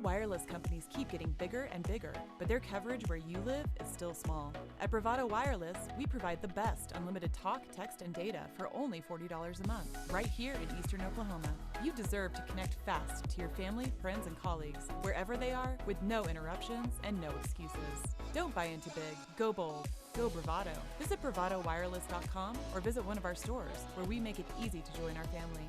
wireless companies keep getting bigger and bigger, but their coverage where you live is still small. At Bravado Wireless, we provide the best unlimited talk, text, and data for only $40 a month, right here in Eastern Oklahoma. You deserve to connect fast to your family, friends, and colleagues, wherever they are, with no interruptions and no excuses. Don't buy into big. Go bold. Go Bravado. Visit bravadowireless.com or visit one of our stores, where we make it easy to join our family.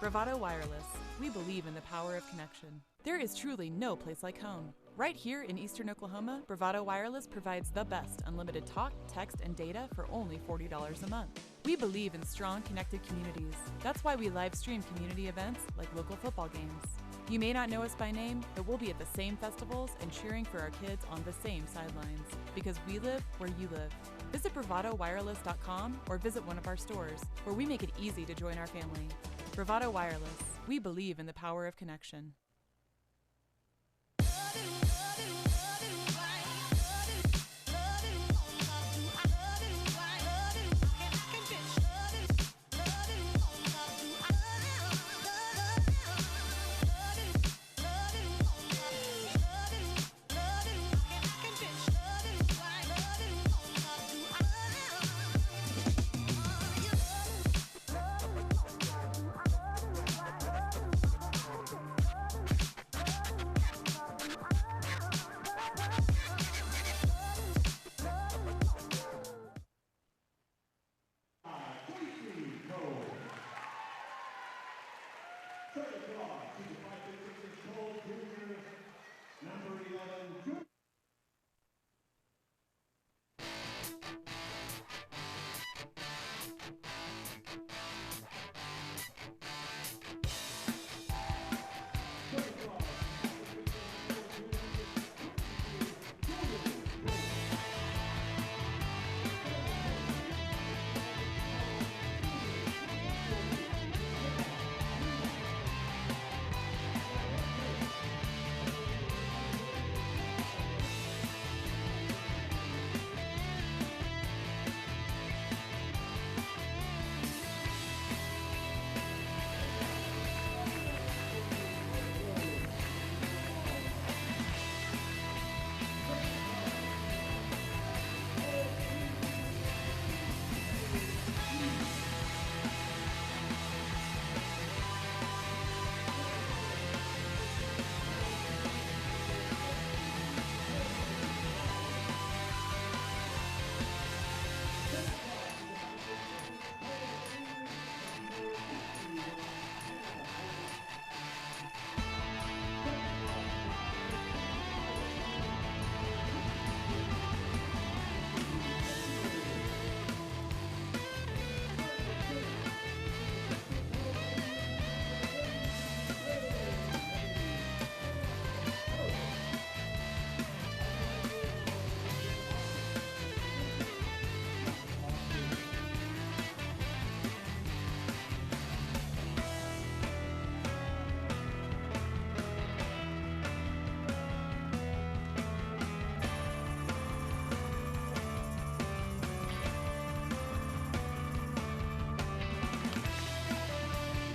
Bravado Wireless. We believe in the power of connection. There is truly no place like home. Right here in Eastern Oklahoma, Bravado Wireless provides the best unlimited talk, text, and data for only $40 a month. We believe in strong, connected communities. That's why we live stream community events like local football games. You may not know us by name, but we'll be at the same festivals and cheering for our kids on the same sidelines, because we live where you live. Visit bravadowireless.com or visit one of our stores, where we make it easy to join our family. Bravado Wireless. We believe in the power of connection.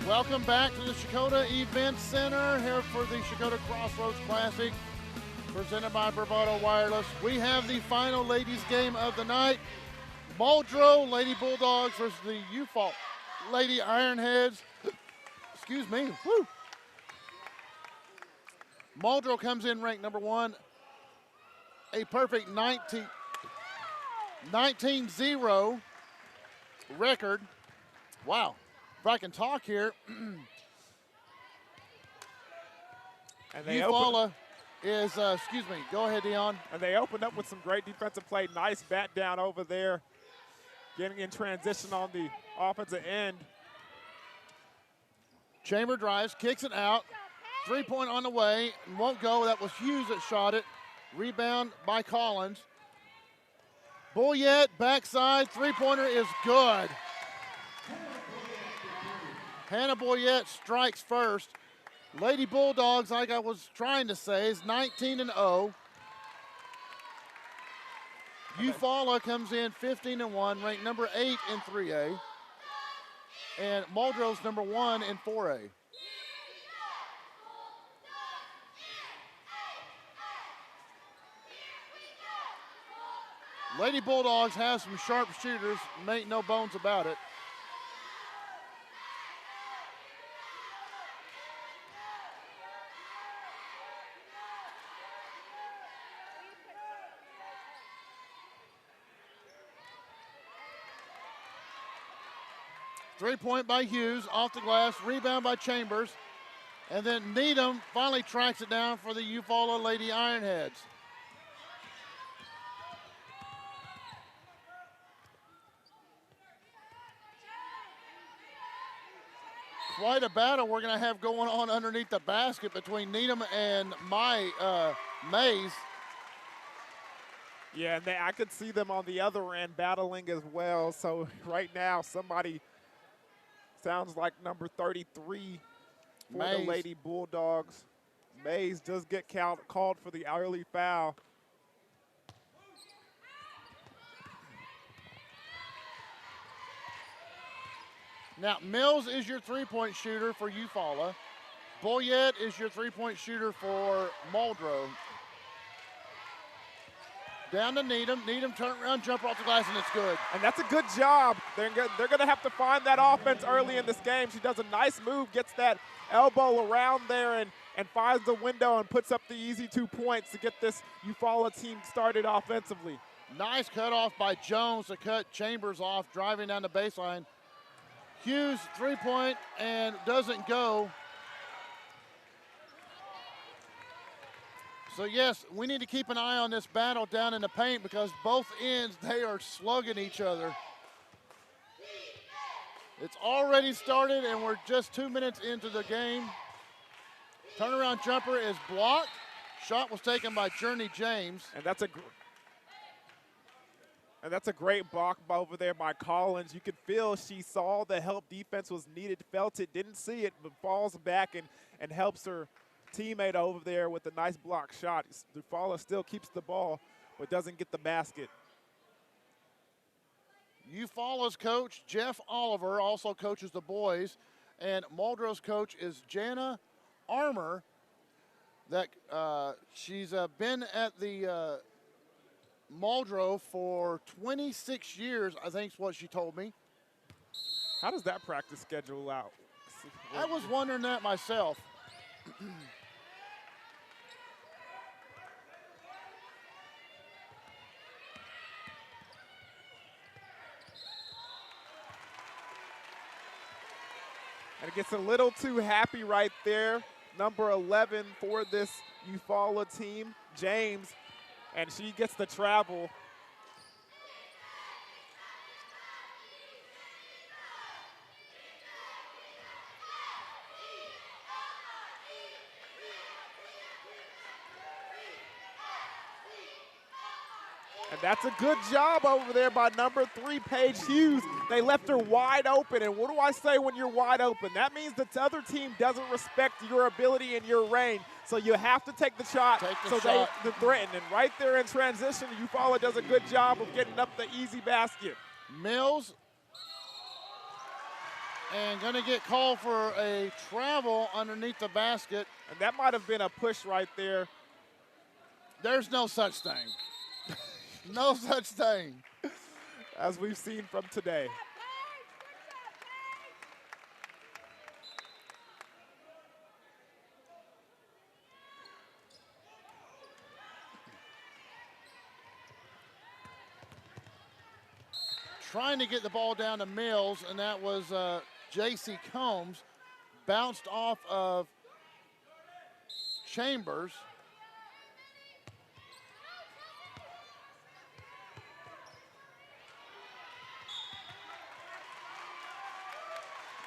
Welcome back to the CHECOTAH Event Center here for the CHECOTAH Crossroads Classic, presented by Bravado Wireless. We have the final ladies game of the night. Muldrow Lady Bulldogs versus the Eufaula Lady Ironheads. Excuse me. Woo. Muldrow comes in ranked number 1. A perfect 19-0 record. Wow. If I can talk here. And they Eufaula is, excuse me, go ahead, Dion. And they opened up with some great defensive play. Nice bat down over there. Getting in transition on the offensive end. Chamber drives, kicks it out. 3-point on the way, won't go. That was Hughes that shot it. Rebound by Collins. Boyette, backside, three-pointer is good. Hannah Boyette strikes first. Lady Bulldogs, like I was trying to say, is 19-0. Eufaula comes in 15-1, ranked number 8 in 3A. And Muldrow's number 1 in 4A. Lady Bulldogs have some sharp shooters, make no bones about it. Three-point by Hughes, off the glass, rebound by Chambers. And then Needham finally tracks it down for the Eufaula Lady Ironheads. Quite a battle we're going to have going on underneath the basket between Needham and Mays. Yeah, and I could see them on the other end battling as well. So right now, somebody sounds like number 33 for Mays. the Lady Bulldogs. Mays does get called for the early foul. Now, Mills is your three-point shooter for Eufaula. Boyette is your three-point shooter for Muldrow. Down to Needham. Needham turn around, jumper off the glass, and it's good. And that's a good job. They're going to have to find that offense early in this game. She does a nice move, gets that elbow around there, and finds the window and puts up the easy 2 points to get this Eufaula team started offensively. Nice cutoff by Jones to cut Chambers off, driving down the baseline. Hughes, three-point, and doesn't go. So, yes, we need to keep an eye on this battle down in the paint because both ends, they are slugging each other. It's already started, and we're just 2 minutes into the game. Turnaround jumper is blocked. Shot was taken by Journey James. And that's a great block over there by Collins. You could feel she saw the help defense was needed, felt it, didn't see it, but falls back and helps her teammate over there with a nice block shot. Eufaula still keeps the ball, but doesn't get the basket. Eufaula's coach, Jeff Oliver, also coaches the boys, and Muldrow's coach is Jana Armour. She's been at the Muldrow for 26 years, I think is what she told me. How does that practice schedule out? I was wondering that myself. And it gets a little too happy right there. Number 11 for this Eufaula team, James, and she gets the travel. And that's a good job over there by number 3, Paige Hughes. They left her wide open. And what do I say when you're wide open? That means the other team doesn't respect your ability and your range. So you have to take the shot they threaten. And right there in transition, Eufaula does a good job of getting up the easy basket. Mills, and going to get called for a travel underneath the basket. And that might have been a push right there. There's no such thing. No such thing. As we've seen from today. Trying to get the ball down to Mills, and that was J.C. Combs. Bounced off of Chambers.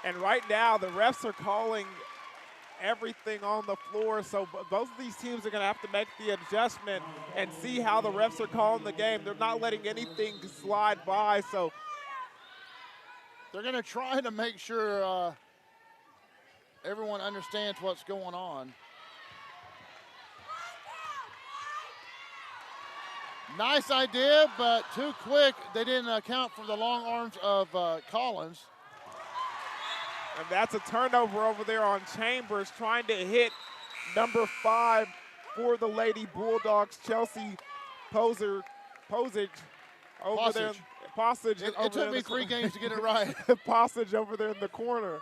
And right now, the refs are calling everything on the floor, so both of these teams are going to have to make the adjustment and see how the refs are calling the game. They're not letting anything slide by, so they're going to try to make sure everyone understands what's going on. Nice idea, but too quick. They didn't account for the long arms of Collins. And that's a turnover over there on Chambers, trying to hit number 5 for the Lady Bulldogs, Chelsea Posage. over there. Passage. It took me 3 games to get it right. Passage over there in the corner.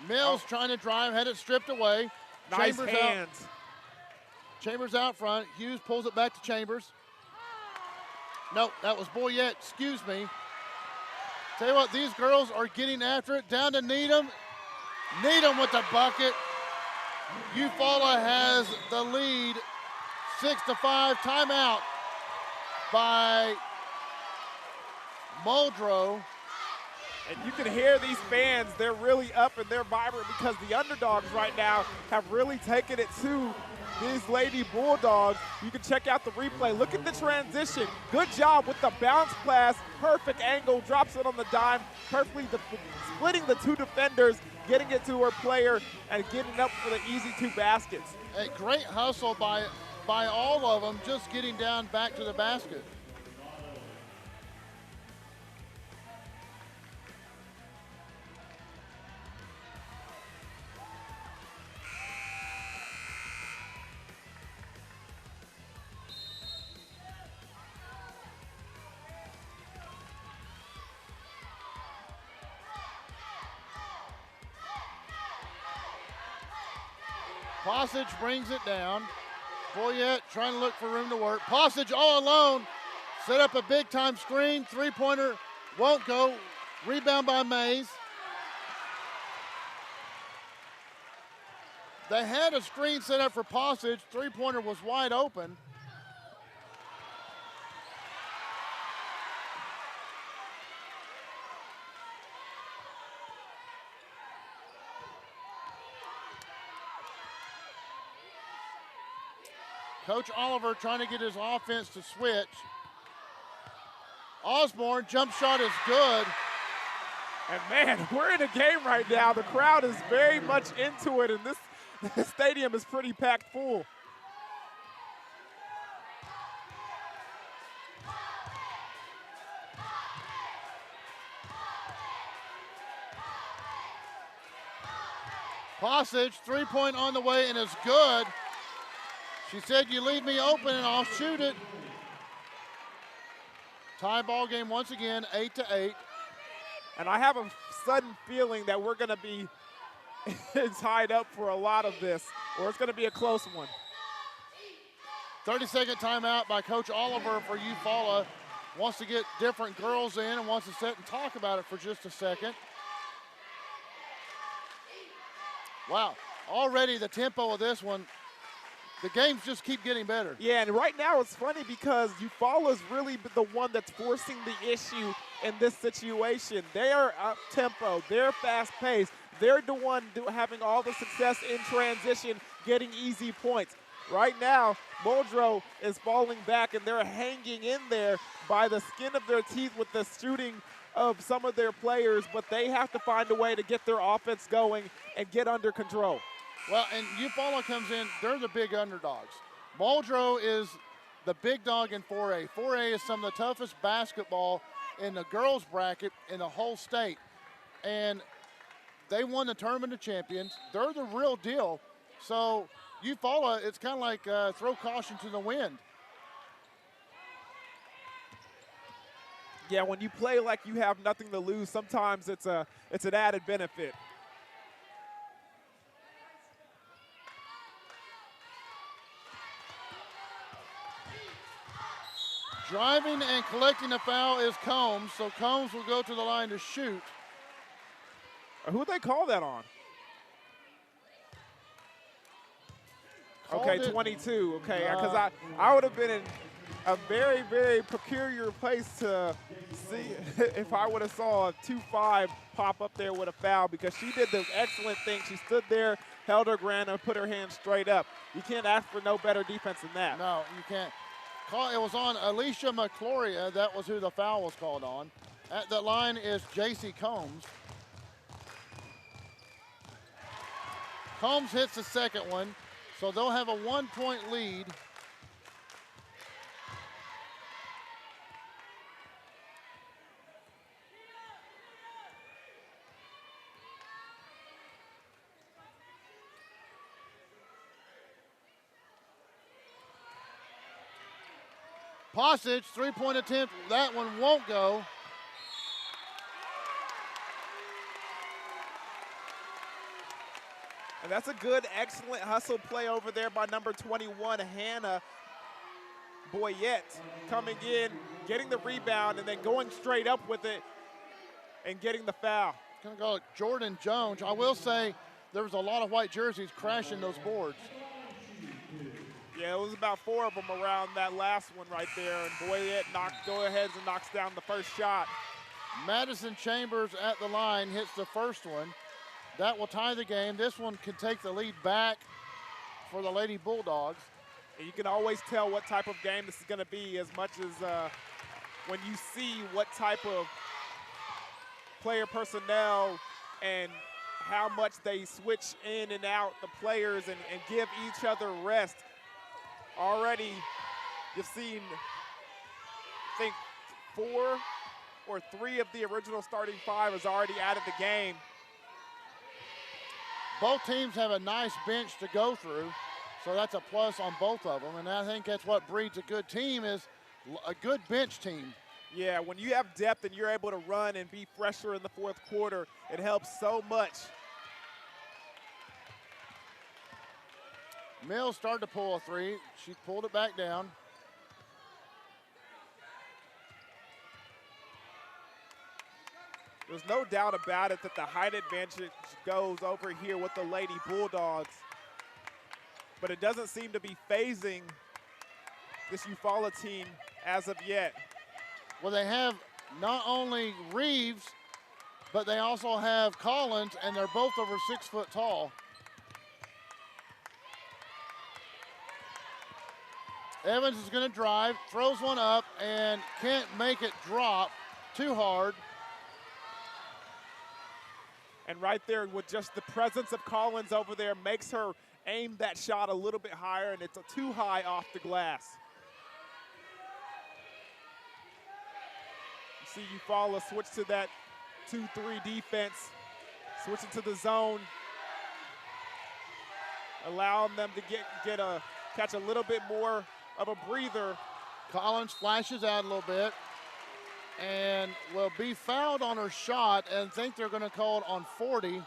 Mills trying to drive, had it stripped away. Nice Chambers hands. Chambers out front. Hughes pulls it back to Chambers. Nope, that was Boyette, excuse me. Tell you what, these girls are getting after it. Down to Needham. Needham with the bucket. Eufaula has the lead, 6-5. Timeout by Muldrow. And you can hear these fans, they're really up and they're vibrant because the underdogs right now have really taken it to these Lady Bulldogs. You can check out the replay. Look at the transition. Good job with the bounce pass. Perfect angle, drops it on the dime. Perfectly splitting the 2 defenders, getting it to her player, and getting up for the easy 2 baskets. A great hustle by all of them, just getting down back to the basket. Passage brings it down. Boyette trying to look for room to work. Passage all alone. Set up a big-time screen. 3-pointer won't go. Rebound by Mays. They had a screen set up for Passage. 3-pointer was wide open. Coach Oliver trying to get his offense to switch. Osborne, jump shot is good. And man, we're in a game right now. The crowd is very much into it, and this stadium is pretty packed full. Passage, 3-point on the way, and it's good. She said, you leave me open and I'll shoot it. Tie ball game once again, 8-8. And I have a sudden feeling that we're gonna be tied up for a lot of this, or it's gonna be a close one. 30-second timeout by Coach Oliver for Eufaula. Wants to get different girls in and wants to sit and talk about it for just a second. Wow, already the tempo of this one, the games just keep getting better. Yeah, and right now it's funny because Eufaula's really the one that's forcing the issue in this situation. They are up-tempo, they're fast-paced, they're the one having all the success in transition, getting easy points. Right now, Muldrow is falling back and they're hanging in there by the skin of their teeth with the shooting of some of their players, but they have to find a way to get their offense going and get under control. Well, and Eufaula comes in, they're the big underdogs. Muldrow is the big dog in 4A. 4A is some of the toughest basketball in the girls bracket in the whole state. And they won the Tournament of Champions. They're the real deal. So Eufaula, it's kind of like throw caution to the wind. Yeah, when you play like you have nothing to lose, sometimes it's an added benefit. Driving and collecting the foul is Combs, so Combs will go to the line to shoot. Who'd they call that on? Okay, 22. Okay, because I would have been in a very, very peculiar place to see if I would have saw a 2-5 pop up there with a foul, because she did the excellent thing. She stood there, held her ground, and put her hands straight up. You can't ask for no better defense than that. No, you can't. It was on Alicia McCloria. That was who the foul was called on. At the line is J.C. Combs. Combs hits the second one, so they'll have a 1-point lead. Postage, three-point attempt. That one won't go. And that's a good, excellent hustle play over there by number 21, Hannah Boyette, coming in, getting the rebound, and then going straight up with it and getting the foul. It's going to go Jordan Jones. I will say there was a lot of white jerseys crashing those boards. Yeah, it was about 4 of them around that last one right there, and Boyette goes ahead and knocks down the first shot. Madison Chambers at the line hits the first one. That will tie the game. This one can take the lead back for the Lady Bulldogs. And you can always tell what type of game this is going to be as much as when you see what type of player personnel and how much they switch in and out the players and give each other rest. Already, you've seen, I think, 4 or 3 of the original starting 5 is already out of the game. Both teams have a nice bench to go through, so that's a plus on both of them. And I think that's what breeds a good team, is a good bench team. Yeah, when you have depth and you're able to run and be fresher in the fourth quarter, it helps so much. Mills started to pull a 3. She pulled it back down. There's no doubt about it that the height advantage goes over here with the Lady Bulldogs, but it doesn't seem to be phasing this Eufaula team as of yet. Well, they have not only Reeves, but they also have Collins, and they're both over 6 foot tall. Evans is going to drive, throws one up, and can't make it drop too hard. And right there with just the presence of Collins over there makes her aim that shot a little bit higher, and it's too high off the glass. You see Eufaula switch to that 2-3 defense, switching to the zone, allowing them to catch a little bit more of a breather. Collins flashes out a little bit and will be fouled on her shot, and think they're going to call it on 40,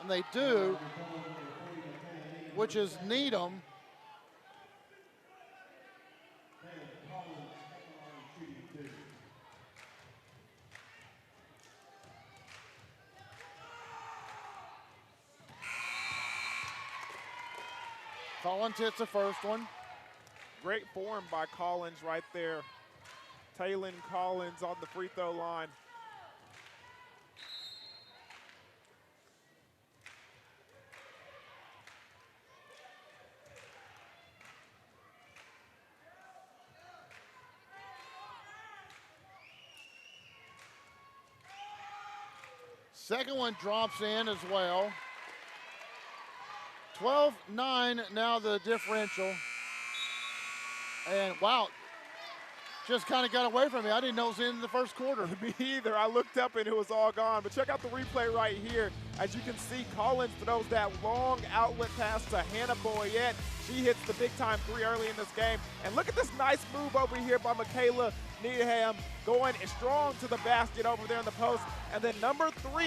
and they do, which is Needham. Collins hits the first one. Great form by Collins right there. Taylon Collins on the free throw line. Second one drops in as well. 12-9 now the differential. And wow, just kind of got away from me. I didn't know it was in the first quarter. Me either. I looked up and it was all gone. But check out the replay right here. As you can see, Collins throws that long outlet pass to Hannah Boyette. She hits the big-time 3 early in this game. And look at this nice move over here by Michaela Needham, going strong to the basket over there in the post. And then number 3,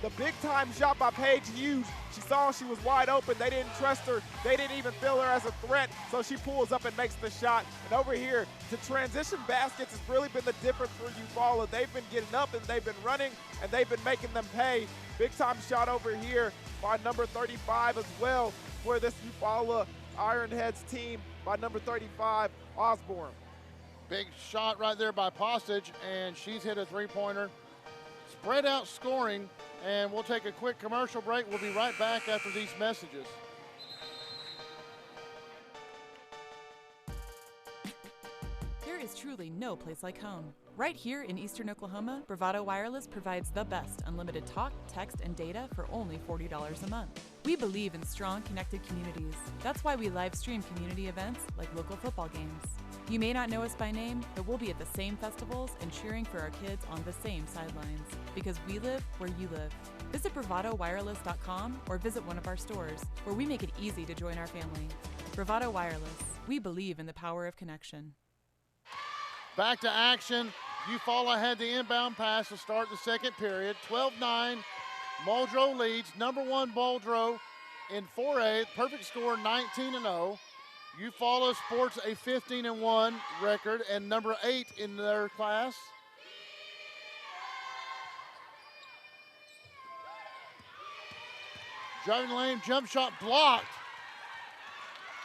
the big-time shot by Paige Hughes. She saw she was wide open. They didn't trust her. They didn't even feel her as a threat, so she pulls up and makes the shot. And over here, the transition baskets has really been the difference for Eufaula. They've been getting up, and they've been running, and they've been making them pay. Big-time shot over here by number 35 as well for this Eufaula IronHeads team by number 35, Osborne. Big shot right there by Postage, and she's hit a three-pointer. Spread out scoring, and we'll take a quick commercial break. We'll be right back after these messages. There is truly no place like home. Right here in Eastern Oklahoma, Bravado Wireless provides the best unlimited talk, text, and data for only $40 a month. We believe in strong, connected communities. That's why we live stream community events like local football games. You may not know us by name, but we'll be at the same festivals and cheering for our kids on the same sidelines, because we live where you live. Visit bravadowireless.com or visit one of our stores, where we make it easy to join our family. Bravado Wireless. We believe in the power of connection. Back to action. Eufaula had the inbound pass to start the second period. 12-9. Muldrow leads. Number 1 Muldrow in 4A. Perfect score 19-0. Eufaula sports a 15-1 record and number 8 in their class. Driving lane, jump shot blocked.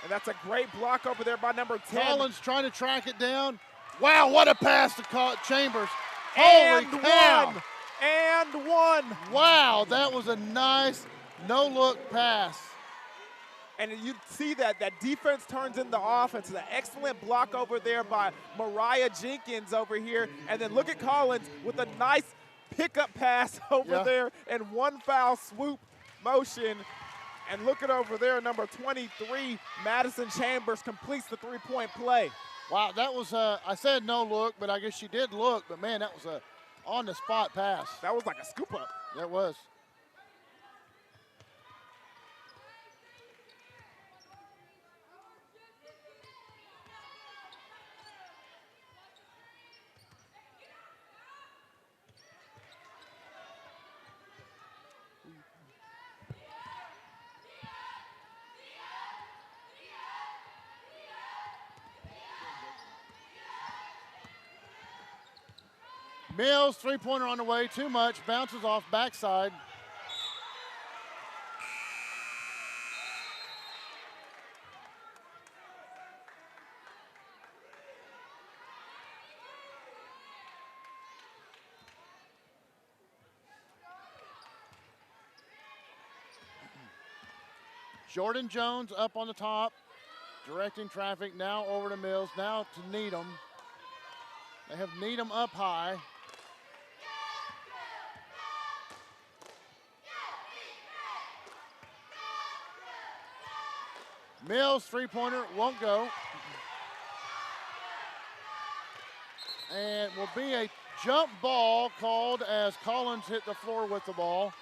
And that's a great block over there by number 10. Collins trying to track it down. Wow, what a pass to Chambers. And Holy cow. And one. Wow, that was a nice no-look pass. And you see that defense turns into offense. An excellent block over there by Mariah Jenkins over here. And then look at Collins with a nice pickup pass over there and one foul swoop motion. And look at over there, number 23, Madison Chambers completes the three-point play. Wow, that was I said no look, but I guess she did look. But, man, that was a on-the-spot pass. That was like a scoop-up. That was. Mills, three-pointer on the way, too much, bounces off backside. Jordan Jones up on the top, directing traffic, now over to Mills, now to Needham. They have Needham up high. Mills, three-pointer, won't go. And will be a jump ball called as Collins hit the floor with the ball.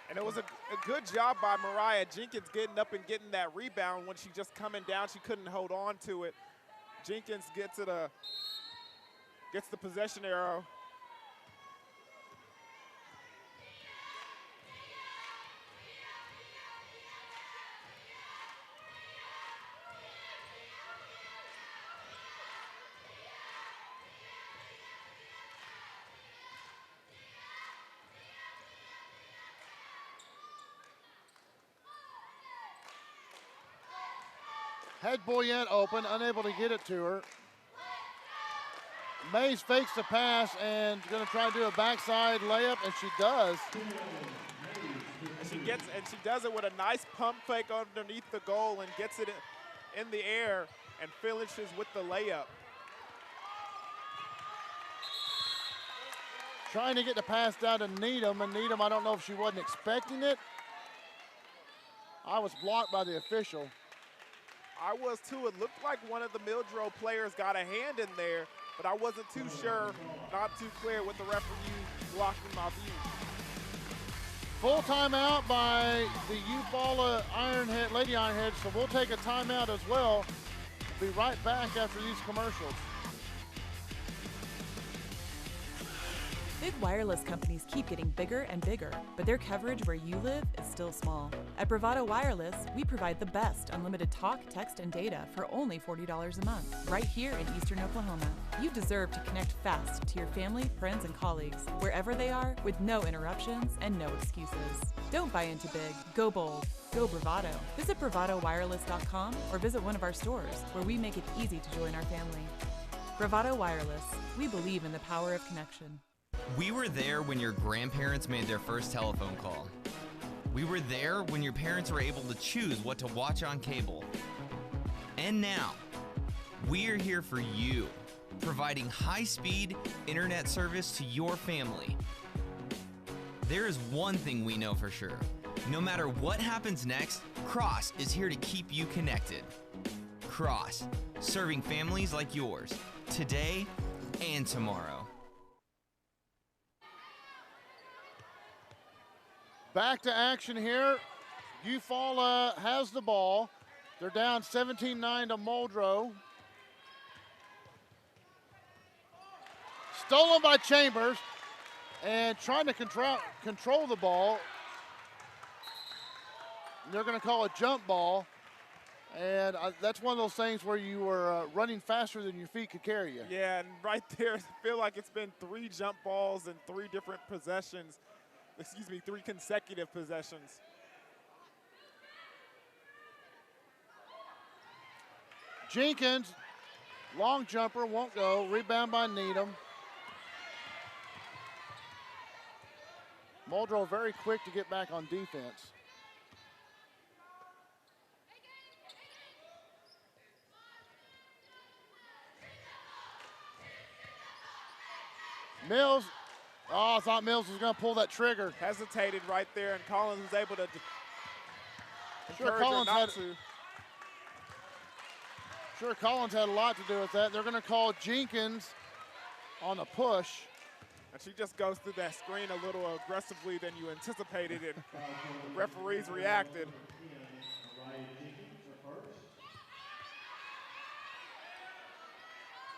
And it was a good job by Mariah Jenkins getting up and getting that rebound. When she just coming down, she couldn't hold on to it. Jenkins gets the possession arrow. Had Boyette open, unable to get it to her. Mays fakes the pass and going to try to do a backside layup, and she does. She does it with a nice pump fake underneath the goal and gets it in the air and finishes with the layup. Trying to get the pass down to Needham, and Needham, I don't know if she wasn't expecting it. I was blocked by the official. I was too. It looked like one of the Muldrow players got a hand in there, but I wasn't too sure, not too clear with the referee blocking my view. Full timeout by the Eufaula Lady Ironheads, so we'll take a timeout as well. We'll be right back after these commercials. Big wireless companies keep getting bigger and bigger, but their coverage where you live is still small. At Bravado Wireless, we provide the best unlimited talk, text, and data for only $40 a month, right here in Eastern Oklahoma. You deserve to connect fast to your family, friends, and colleagues, wherever they are, with no interruptions and no excuses. Don't buy into big. Go bold. Go Bravado. Visit bravadowireless.com or visit one of our stores, where we make it easy to join our family. Bravado Wireless. We believe in the power of connection. We were there when your grandparents made their first telephone call. We were there when your parents were able to choose what to watch on cable. And now, we are here for you, providing high-speed internet service to your family. There is one thing we know for sure. No matter what happens next, Cross is here to keep you connected. Cross, serving families like yours, today and tomorrow. Back to action here. Eufaula has the ball. They're down 17-9 to Muldrow. stolen by Chambers and trying to control the ball. They're going to call a jump ball. And that's one of those things where you were running faster than your feet could carry you. Yeah, and right there, I feel like it's been 3 jump balls and 3 different possessions. Excuse me, 3 consecutive possessions. Jenkins, long jumper, won't go. Rebound by Needham. Muldrow very quick to get back on defense. Mills, oh, I thought Mills was going to pull that trigger. Hesitated right there, and Collins was able to Sure, Collins had a lot to do with that. They're going to call Jenkins on a push. And she just goes through that screen a little aggressively than you anticipated, and the referees reacted.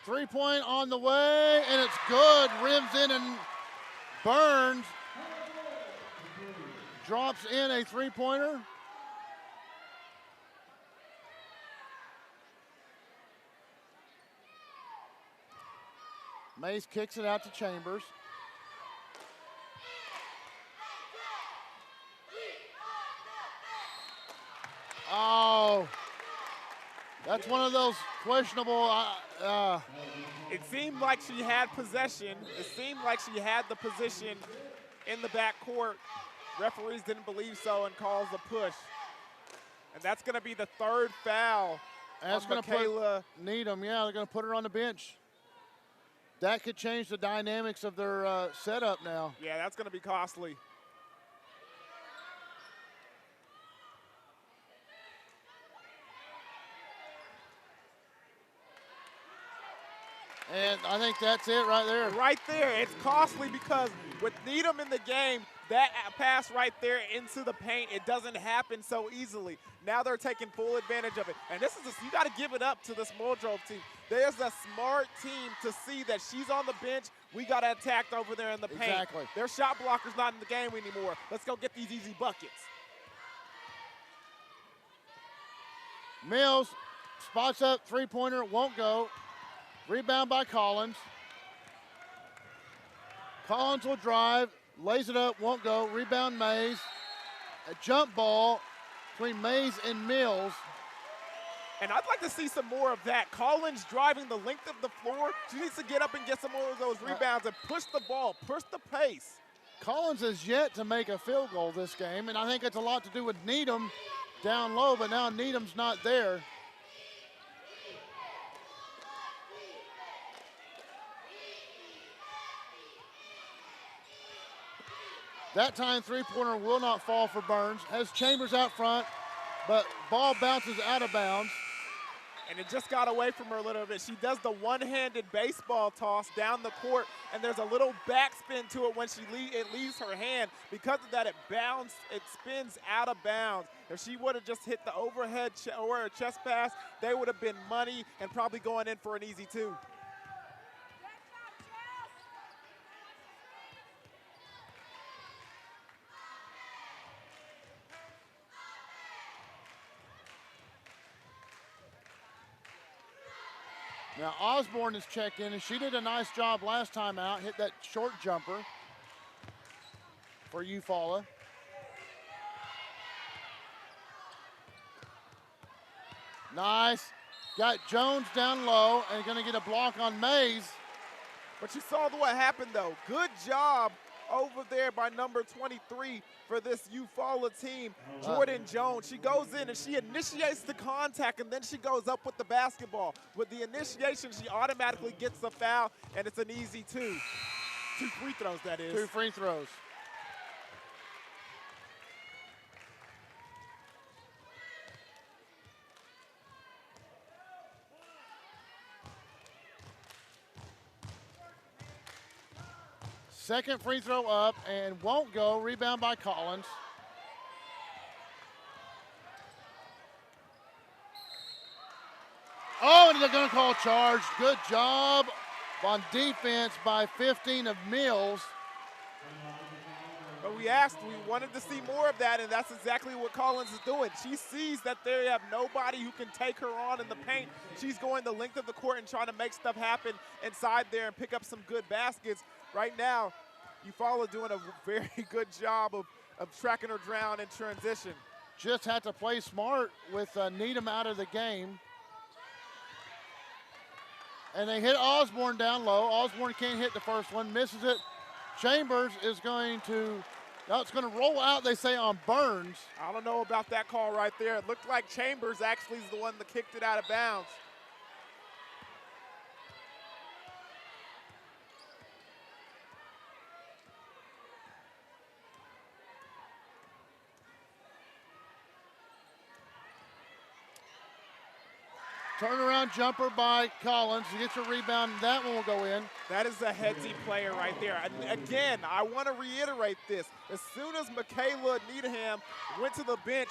Three-point on the way, and it's good. Rims in, and Burns drops in a three-pointer. Mays kicks it out to Chambers. Oh, that's one of those questionable. It seemed like she had possession. It seemed like she had the position in the backcourt. Referees didn't believe so and calls a push. And that's going to be the 3rd foul That's on Michaela Needham. Yeah, they're going to put her on the bench. That could change the dynamics of their setup now. Yeah, that's going to be costly. And I think that's it right there. Right there, it's costly because with Needham in the game, that pass right there into the paint, it doesn't happen so easily. Now they're taking full advantage of it. And this is you got to give it up to this Muldrow team. There's a smart team to see that she's on the bench. We got to attack over there in the paint. Exactly. Their shot blocker's not in the game anymore. Let's go get these easy buckets. Mills spots up, three-pointer, won't go. Rebound by Collins. Collins will drive, lays it up, won't go. Rebound Mays. A jump ball between Mays and Mills. And I'd like to see some more of that. Collins driving the length of the floor. She needs to get up and get some more of those rebounds and push the ball, push the pace. Collins has yet to make a field goal this game, and I think it's a lot to do with Needham down low, but now Needham's not there. That time, three-pointer will not fall for Burns. Has Chambers out front, but ball bounces out of bounds. And it just got away from her a little bit. She does the one-handed baseball toss down the court, and there's a little backspin to it when it leaves her hand. Because of that, it spins out of bounds. If she would have just hit the overhead or a chest pass, they would have been money and probably going in for an easy 2. Now Osborne is checked in, and she did a nice job last time out, hit that short jumper for Eufaula. Nice. Got Jones down low and going to get a block on Mays. But you saw what happened, though. Good job over there by number 23 for this Eufaula team, Jordan Jones. She goes in and she initiates the contact, and then she goes up with the basketball. With the initiation, she automatically gets the foul, and it's an easy 2. 2 free throws, that is. 2 free throws. Second free throw up and won't go. Rebound by Collins. Oh, and they're going to call charge. Good job on defense by 15 of Mills. But we wanted to see more of that, and that's exactly what Collins is doing. She sees that they have nobody who can take her on in the paint. She's going the length of the court and trying to make stuff happen inside there and pick up some good baskets. Right now, Eufaula doing a very good job of tracking her down in transition. Just had to play smart with Needham out of the game. And they hit Osborne down low. Osborne can't hit the first one, misses it. Chambers is going to, it's going to roll out, they say, on Burns. I don't know about that call right there. It looked like Chambers actually is the one that kicked it out of bounds. Turnaround jumper by Collins. He gets a rebound. That one will go in. That is a headsy player right there. And again, I want to reiterate this. As soon as Michaela Needham went to the bench,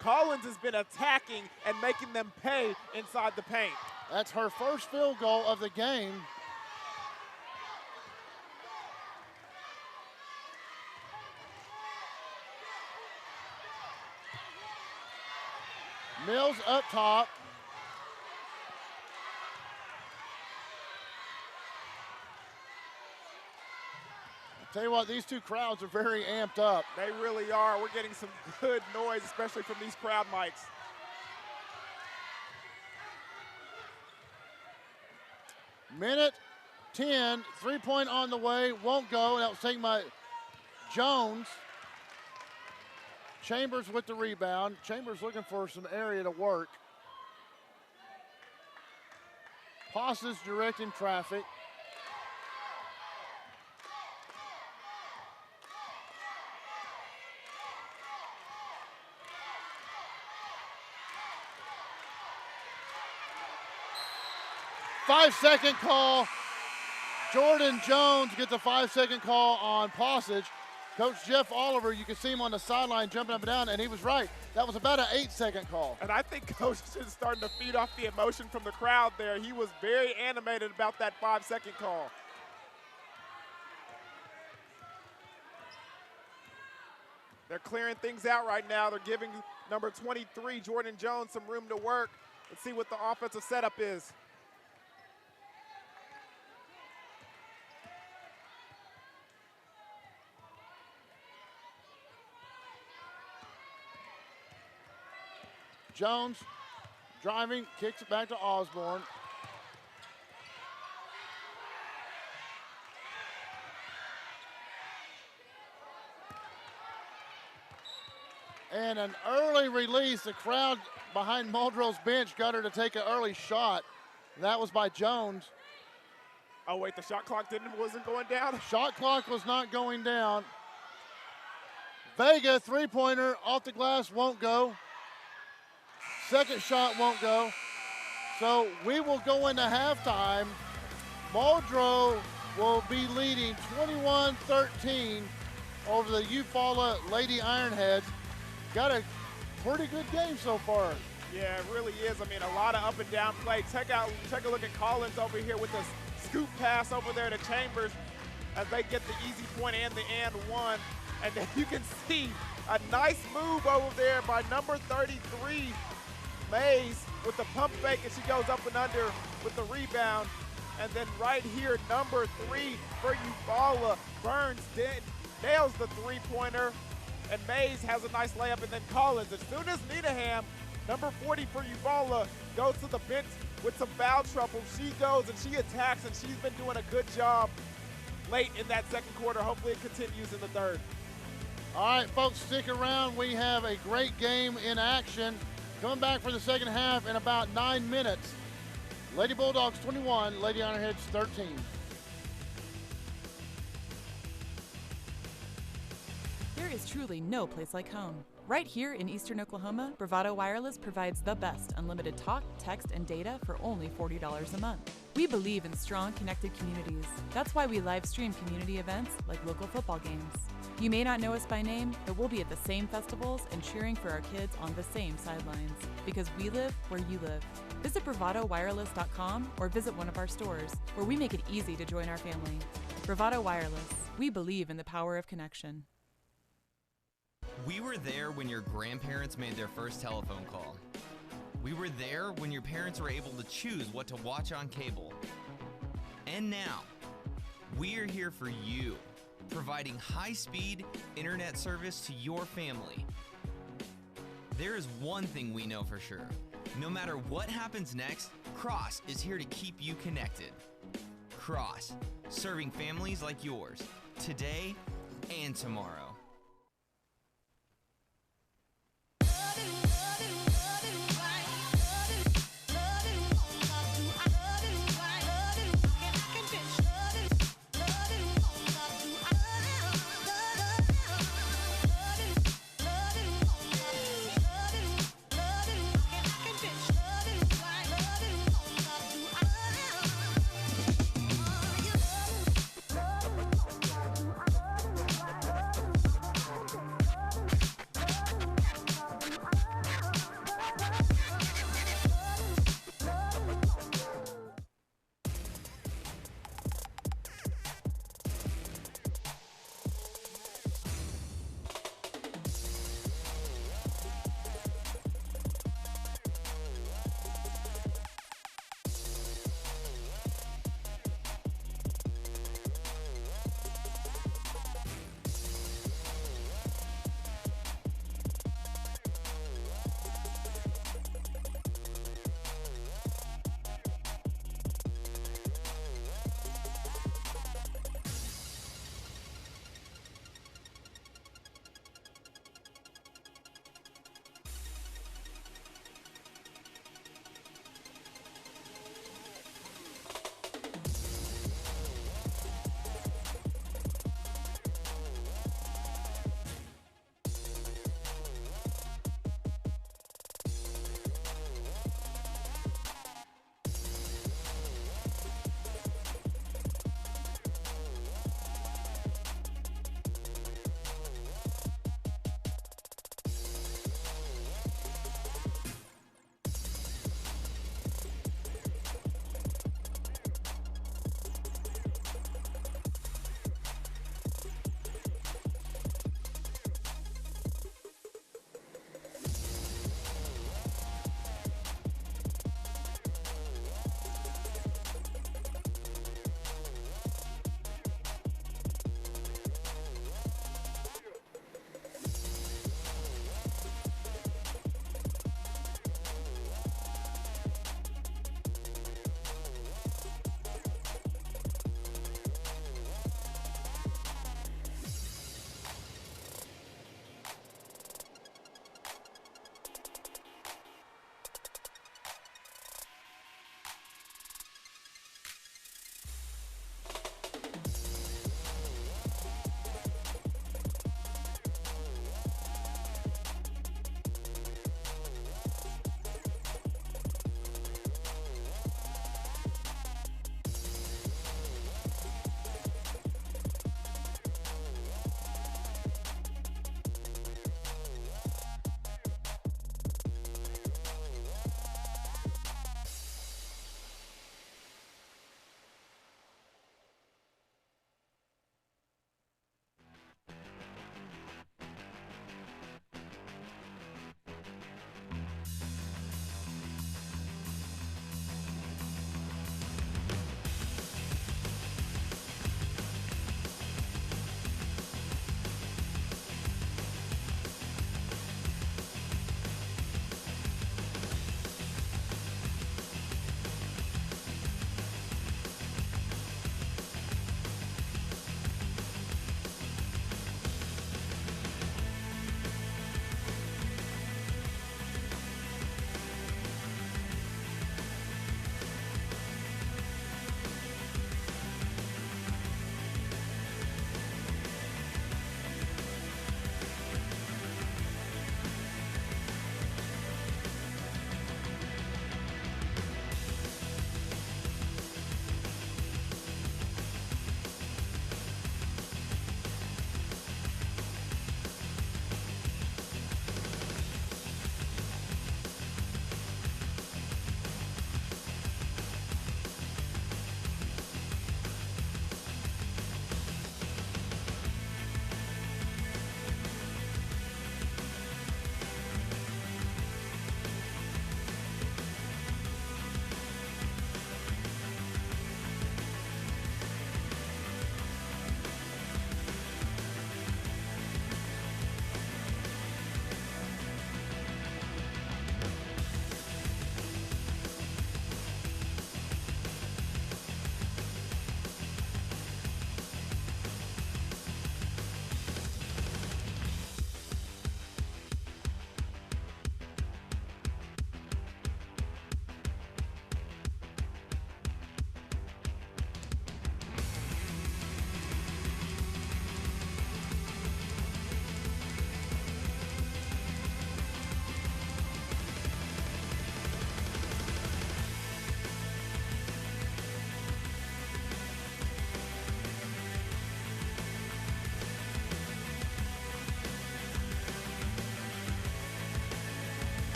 Collins has been attacking and making them pay inside the paint. That's her first field goal of the game. Mills up top. Tell you what, these two crowds are very amped up. They really are. We're getting some good noise, especially from these crowd mics. Minute 10, three-point on the way, won't go. That was taken by Jones. Chambers with the rebound. Chambers looking for some area to work. Passes directing traffic. Five-second call. Jordan Jones gets a 5-second call on Passage. Coach Jeff Oliver, you can see him on the sideline jumping up and down, and he was right. That was about an 8-second call. And I think Coach is starting to feed off the emotion from the crowd there. He was very animated about that 5-second call. They're clearing things out right now. They're giving number 23, Jordan Jones, some room to work. Let's see what the offensive setup is. Jones driving, kicks it back to Osborne. And an early release. The crowd behind Muldrow's bench got her to take an early shot. That was by Jones. Oh wait, the shot clock wasn't going down? Shot clock was not going down. Vega, three-pointer, off the glass, won't go. Second shot won't go. So we will go into halftime. Muldrow will be leading 21-13 over the Eufaula Lady Ironheads. Got a pretty good game so far. Yeah, it really is. I mean, a lot of up and down play. Take a look at Collins over here with this scoop pass over there to Chambers as they get the easy point and the and one. And then you can see a nice move over there by number 33, Mays, with the pump fake, and she goes up and under with the rebound. And then right here, number 3 for Eufaula, Burns nails the three-pointer, and Mays has a nice layup, and then Collins. As soon as Needham, number 40 for Eufaula, goes to the bench with some foul trouble, she goes and she attacks, and she's been doing a good job late in that second quarter. Hopefully it continues in the third. All right, folks, stick around. We have a great game in action. Coming back for the second half in about 9 minutes. Lady Bulldogs 21, Lady Ironheads 13. There is truly no place like home. Right here in Eastern Oklahoma, Bravado Wireless provides the best unlimited talk, text, and data for only $40 a month. We believe in strong, connected communities. That's why we live stream community events like local football games. You may not know us by name, but we'll be at the same festivals and cheering for our kids on the same sidelines, because we live where you live. Visit bravadowireless.com or visit one of our stores, where we make it easy to join our family. Bravado Wireless. We believe in the power of connection. We were there when your grandparents made their first telephone call. We were there when your parents were able to choose what to watch on cable. And now, we are here for you, providing high-speed internet service to your family. There is one thing we know for sure. No matter what happens next, Cross is here to keep you connected. Cross, serving families like yours, today and tomorrow.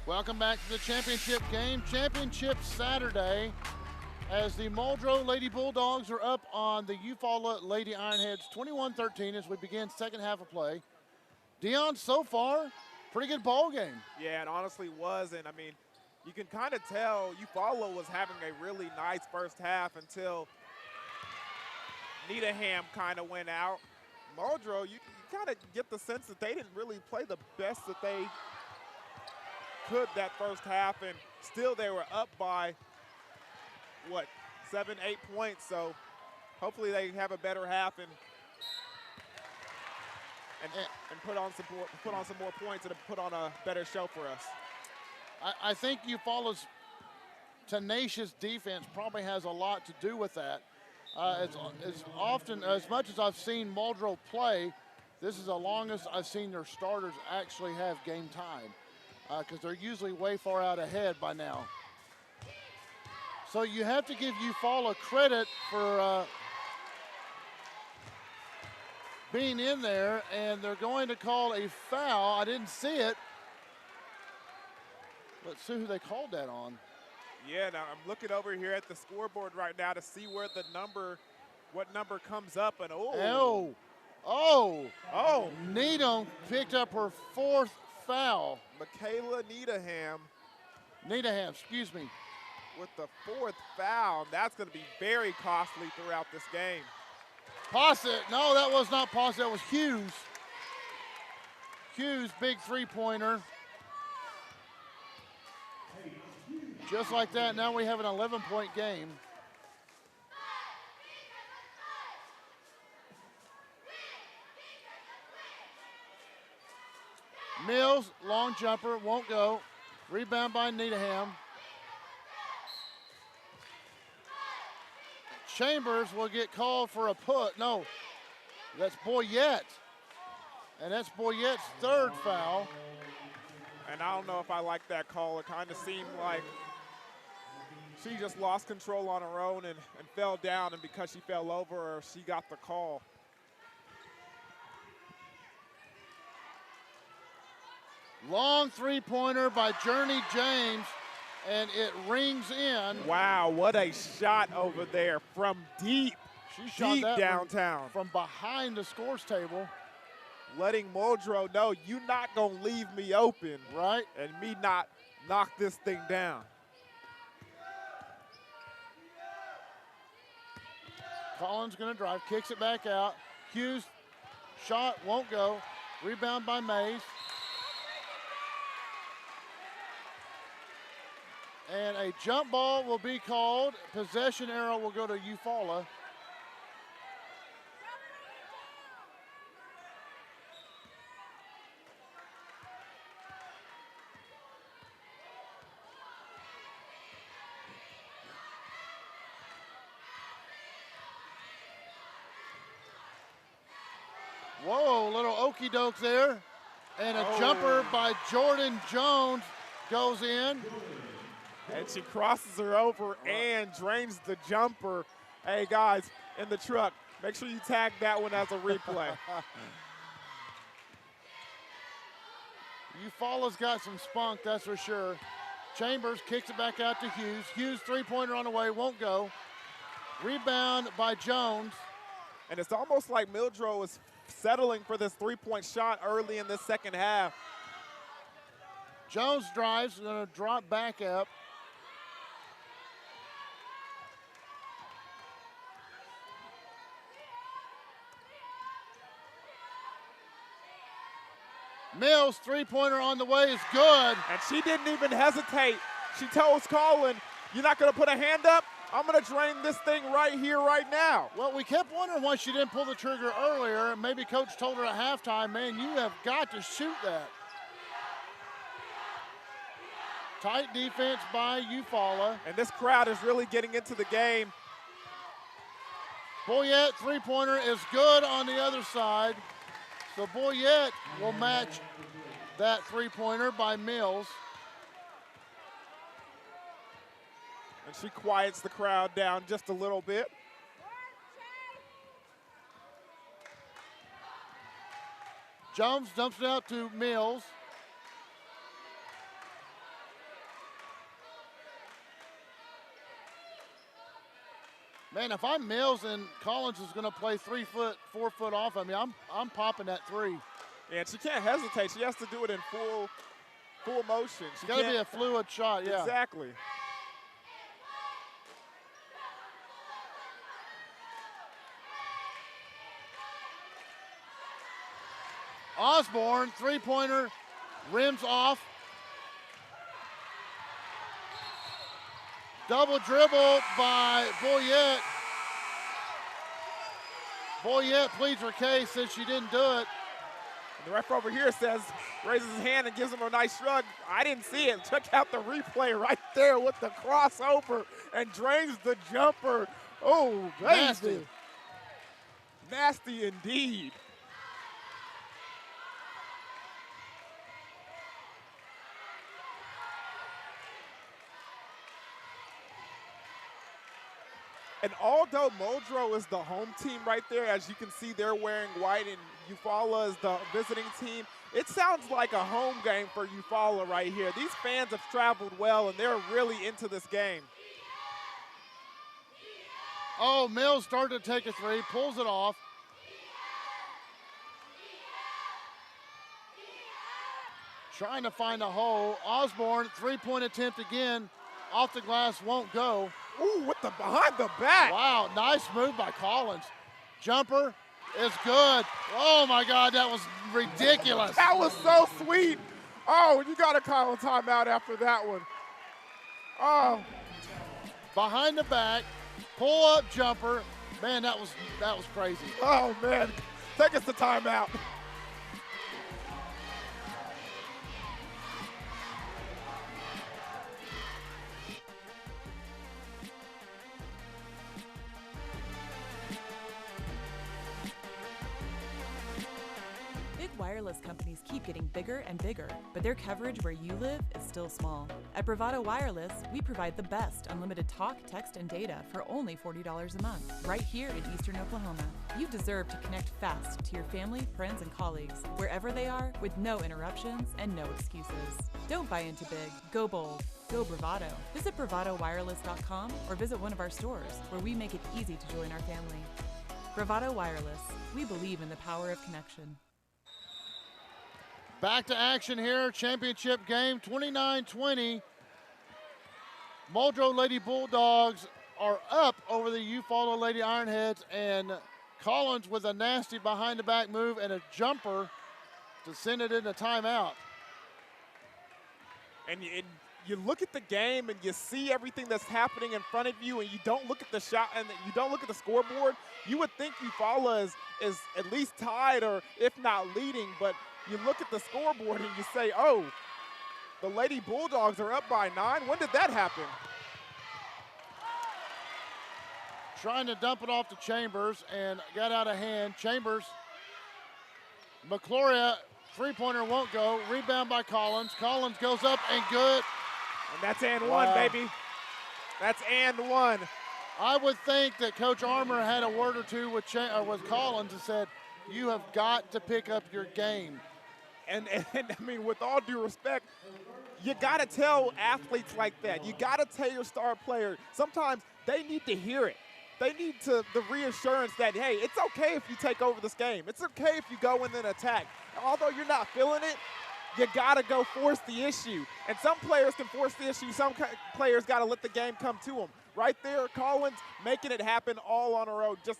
Welcome back to the championship game. Championship Saturday, as the Muldrow Lady Bulldogs are up on the Eufaula Lady Ironheads 21-13 as we begin second half of play. Dion, so far, pretty good ball game. Yeah, it honestly was. And, I mean, you can kind of tell Eufaula was having a really nice first half until Needham kind of went out. Muldrow, you kind of get the sense that they didn't really play the best that they could that first half, and still they were up by, what, 7, 8 points. So hopefully they have a better half and put on some more points and put on a better show for us. I think Eufaula's tenacious defense probably has a lot to do with that. As much as I've seen Muldrow play, this is the longest I've seen their starters actually have game time, because they're usually way far out ahead by now. So you have to give Eufaula credit for being in there, and they're going to call a foul. I didn't see it. Let's see who they called that on. Yeah, now I'm looking over here at the scoreboard right now to see where what number comes up, and Needham picked up her 4th foul. Michaela Needham, excuse me. With the 4th foul. That's going to be very costly throughout this game. Posset, no, that was not Posset, that was Hughes. Hughes, big three-pointer. Just like that, now we have an 11-point game. Mills, long jumper, won't go. Rebound by Needham. Chambers will get called for a put. No, that's Boyette. And that's Boyette's 3rd foul. And I don't know if I like that call. It kind of seemed like she just lost control on her own and fell down, and because she fell over, she got the call. Long three-pointer by Journey James, and it rings in. Wow, what a shot over there from deep. She shot that downtown. From behind the scores table. Letting Muldrow know, you're not going to leave me open. Right. And me not knock this thing down. Collins going to drive, kicks it back out. Hughes, shot, won't go. Rebound by Mays. And a jump ball will be called. Possession arrow will go to Eufaula. Whoa, little okey doke there. And a jumper by Jordan Jones goes in. And she crosses her over and drains the jumper. Hey, guys, in the truck, make sure you tag that one as a replay. Eufaula's got some spunk, that's for sure. Chambers kicks it back out to Hughes. Hughes, three-pointer on the way, won't go. Rebound by Jones. And it's almost like Muldrow is settling for this three-point shot early in the second half. Jones drives, going to drop back up. Mills, three-pointer on the way is good. And she didn't even hesitate. She tells Colin, you're not going to put a hand up? I'm going to drain this thing right here, right now. Well, we kept wondering why she didn't pull the trigger earlier. Maybe Coach told her at halftime, man, you have got to shoot that. Tight defense by Eufaula. And this crowd is really getting into the game. Boyette, three-pointer is good on the other side. So Boyette will match that three-pointer by Mills. And she quiets the crowd down just a little bit. Jones dumps it out to Mills. Man, if I'm Mills and Collins is going to play 3 foot, 4 foot off, I mean, I'm popping that three. Yeah, and she can't hesitate. She has to do it in full motion. It's got to be a fluid shot, yeah. Exactly. Osborne, three-pointer, rims off. Double dribble by Boyette. Boyette pleads her case, says she didn't do it. The ref over here raises his hand and gives him a nice shrug. I didn't see it. Check out the replay right there with the crossover and drains the jumper. Oh, Nasty. Nasty indeed. And although Muldrow is the home team right there, as you can see, they're wearing white, and Eufaula is the visiting team. It sounds like a home game for Eufaula right here. These fans have traveled well, and they're really into this game. Oh, Mills started to take a three, pulls it off. Trying to find a hole. Osborne, three-point attempt again. Off the glass, won't go. Ooh, with the behind the back. Wow, nice move by Collins. Jumper is good. Oh my God, that was ridiculous. That was so sweet. Oh, you got to call a timeout after that one. Oh. Behind the back, pull up jumper. Man, that was crazy. Oh man, take us to timeout. Wireless companies keep getting bigger and bigger, but their coverage where you live is still small. At Bravado Wireless, we provide the best unlimited talk, text, and data for only $40 a month, right here in Eastern Oklahoma. You deserve to connect fast to your family, friends, and colleagues, wherever they are, with no interruptions and no excuses. Don't buy into big. Go bold. Go Bravado. Visit bravadowireless.com or visit one of our stores, where we make it easy to join our family. Bravado Wireless. We believe in the power of connection. Back to action here, championship game, 29-20. Muldrow Lady Bulldogs are up over the Eufaula Lady Ironheads, and Collins with a nasty behind-the-back move and a jumper to send it into timeout. And you look at the game and you see everything that's happening in front of you, and you don't look at the shot and you don't look at the scoreboard. You would think Eufaula is at least tied, or if not leading, but you look at the scoreboard and you say, oh, the Lady Bulldogs are up by 9. When did that happen? Trying to dump it off to Chambers and got out of hand. Chambers, McCloria, three-pointer won't go. Rebound by Collins. Collins goes up and good. And that's and one, baby. That's and one. I would think that Coach Armour had a word or two with Collins and said, you have got to pick up your game. And I mean, with all due respect, you got to tell athletes like that. You got to tell your star player. Sometimes they need to hear it. They need the reassurance that, hey, it's okay if you take over this game. It's okay if you go in and attack. Although you're not feeling it, you got to go force the issue. And some players can force the issue. Some players got to let the game come to them. Right there, Collins making it happen all on her own, just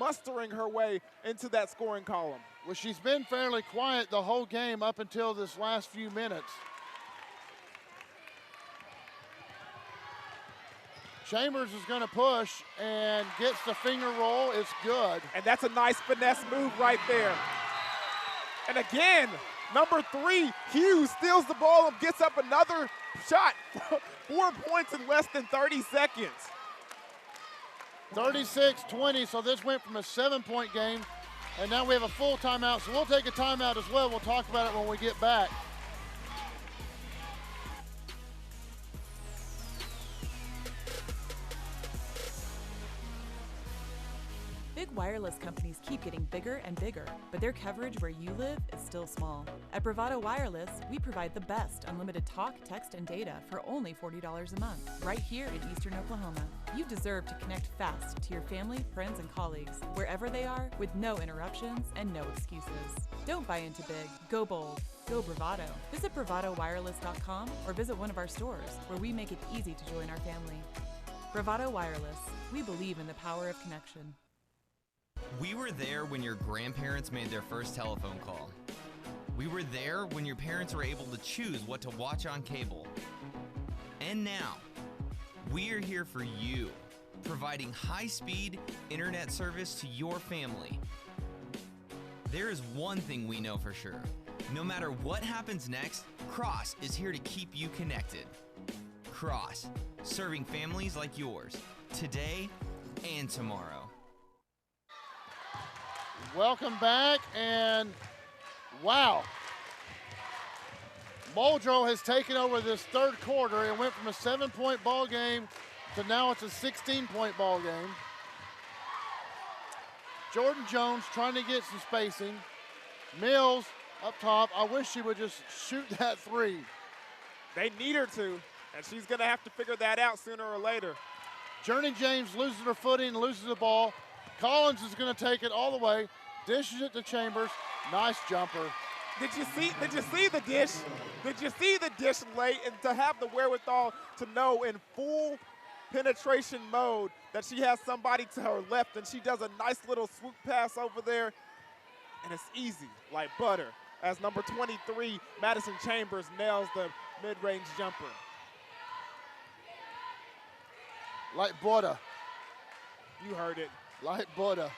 mustering her way into that scoring column. Well, she's been fairly quiet the whole game up until this last few minutes. Chambers is going to push and gets the finger roll. It's good. And that's a nice finesse move right there. And again, number 3, Hughes steals the ball and gets up another shot. 4 points in less than 30 seconds. 36-20, so this went from a 7-point game, and now we have a full timeout, so we'll take a timeout as well. We'll talk about it when we get back. Big wireless companies keep getting bigger and bigger, but their coverage where you live is still small. At Bravado Wireless, we provide the best unlimited talk, text, and data for only $40 a month, right here in Eastern Oklahoma. You deserve to connect fast to your family, friends, and colleagues, wherever they are, with no interruptions and no excuses. Don't buy into big. Go bold. Go Bravado. Visit BravadoWireless.com or visit one of our stores, where we make it easy to join our family. Bravado Wireless. We believe in the power of connection. We were there when your grandparents made their first telephone call. We were there when your parents were able to choose what to watch on cable. And now, we are here for you, providing high-speed internet service to your family. There is one thing we know for sure. No matter what happens next, Cross is here to keep you connected. Cross, serving families like yours, today and tomorrow. Welcome back, and wow. Muldrow has taken over this third quarter and went from a 7-point ball game to now it's a 16-point ball game. Jordan Jones trying to get some spacing. Mills up top. I wish she would just shoot that three. They need her to, and she's going to have to figure that out sooner or later. Journey James loses her footing and loses the ball. Collins is going to take it all the way. Dishes it to Chambers. Nice jumper. Did you see the dish? Did you see the dish late, and to have the wherewithal to know in full penetration mode that she has somebody to her left, and she does a nice little swoop pass over there, and it's easy like butter as number 23, Madison Chambers, nails the mid-range jumper. Like butter. You heard it. Like butter.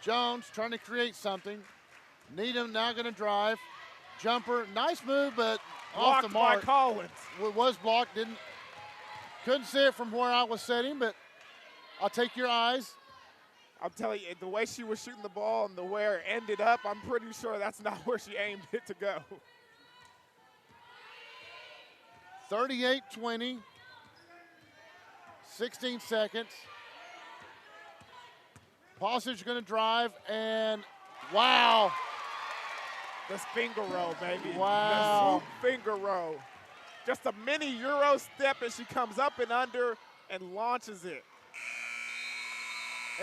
Jones trying to create something. Needham now going to drive. Jumper, nice move, but off the mark. Blocked by Collins. Was blocked, couldn't see it from where I was sitting, but I'll take your eyes. I'm telling you, the way she was shooting the ball and the where it ended up, I'm pretty sure that's not where she aimed it to go. 38-20, 16 seconds. Pausage going to drive, and wow. The finger row, baby. Wow. The swoop finger row. Just a mini Euro step, and she comes up and under and launches it.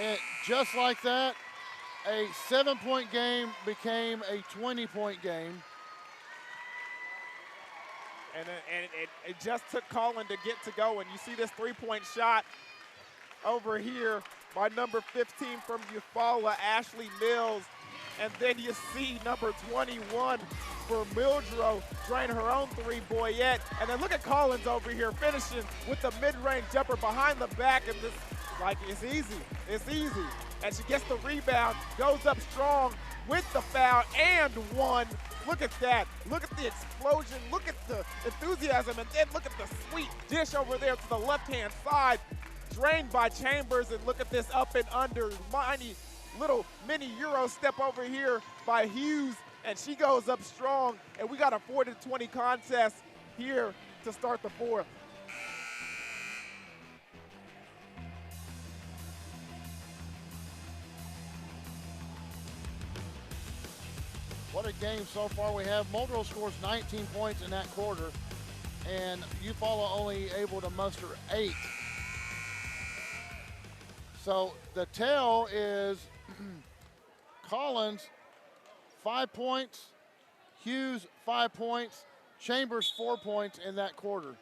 And just like that, a 7-point game became a 20-point game. And it just took Colin to get to go. And you see this three-point shot over here by number 15 from Eufaula, Ashley Mills. And then you see number 21 for Muldrow drain her own three, Boyette. And then look at Collins over here finishing with the mid-range jumper behind the back. And this, like, it's easy. It's easy. And she gets the rebound, goes up strong with the foul and one. Look at that. Look at the explosion. Look at the enthusiasm. And then look at the sweet dish over there to the left-hand side. Drained by Chambers. And look at this up and under. Mighty little mini Euro step over here by Hughes. And she goes up strong. And we got a 4-20 contest here to start the fourth. What a game so far we have. Muldrow scores 19 points in that quarter, and Eufaula only able to muster 8. So the tell is Collins, 5 points, Hughes, 5 points, Chambers, 4 points in that quarter.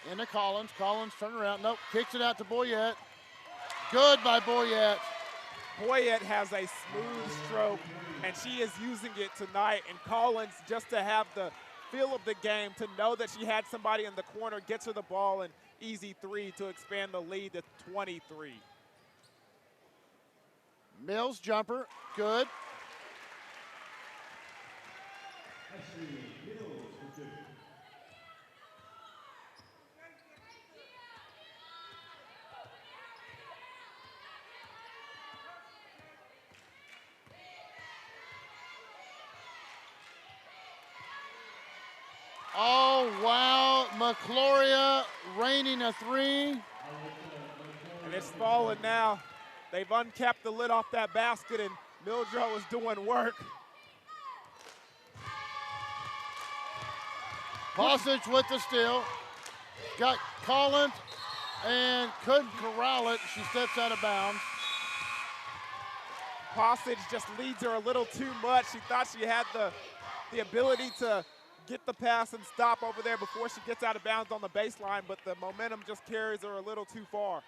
Into Collins. Collins turn around. Nope. Kicks it out to Boyette. Good by Boyette. Boyette has a smooth stroke, and she is using it tonight. And Collins, just to have the feel of the game, to know that she had somebody in the corner, gets her the ball, an easy three to expand the lead to 23. Mills jumper. Good. Oh, wow. McCloria raining a three. And it's falling now. They've uncapped the lid off that basket, and Muldrow is doing work. Postage with the steal. Got Collins and couldn't corral it. She steps out of bounds. Postage just leads her a little too much. She thought she had the ability to get the pass and stop over there before she gets out of bounds on the baseline, but the momentum just carries her a little too far.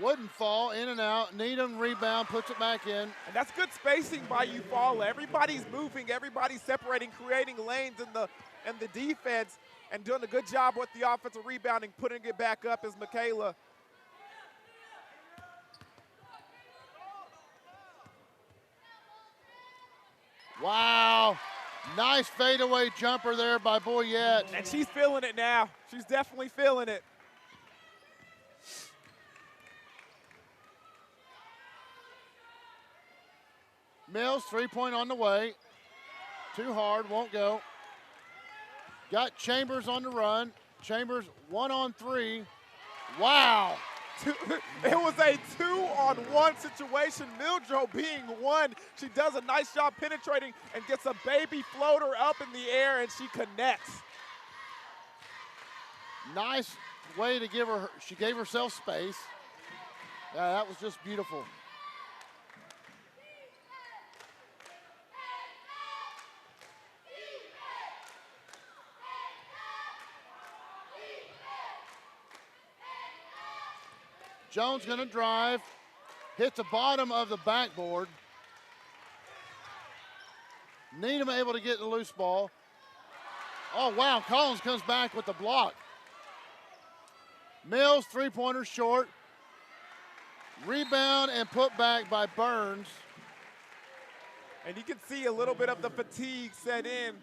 Wouldn't fall, in and out. Needham rebound, puts it back in. And that's good spacing by Eufaula. Everybody's moving, everybody's separating, creating lanes in the defense, and doing a good job with the offensive rebounding, putting it back up is Michaela. Wow. Nice fadeaway jumper there by Boyette. And she's feeling it now. She's definitely feeling it. Mills, three-point on the way. Too hard, won't go. Got Chambers on the run. Chambers 1-on-3. Wow. It was a 2-on-1 situation. Muldrow being one. She does a nice job penetrating and gets a baby floater up in the air, and she connects. Nice way to give her, she gave herself space. Yeah, that was just beautiful. Jones gonna drive, hits the bottom of the backboard. Needham able to get the loose ball. Oh wow, Collins comes back with the block. Mills, three-pointer short. Rebound and put back by Burns. And you can see a little bit of the fatigue set in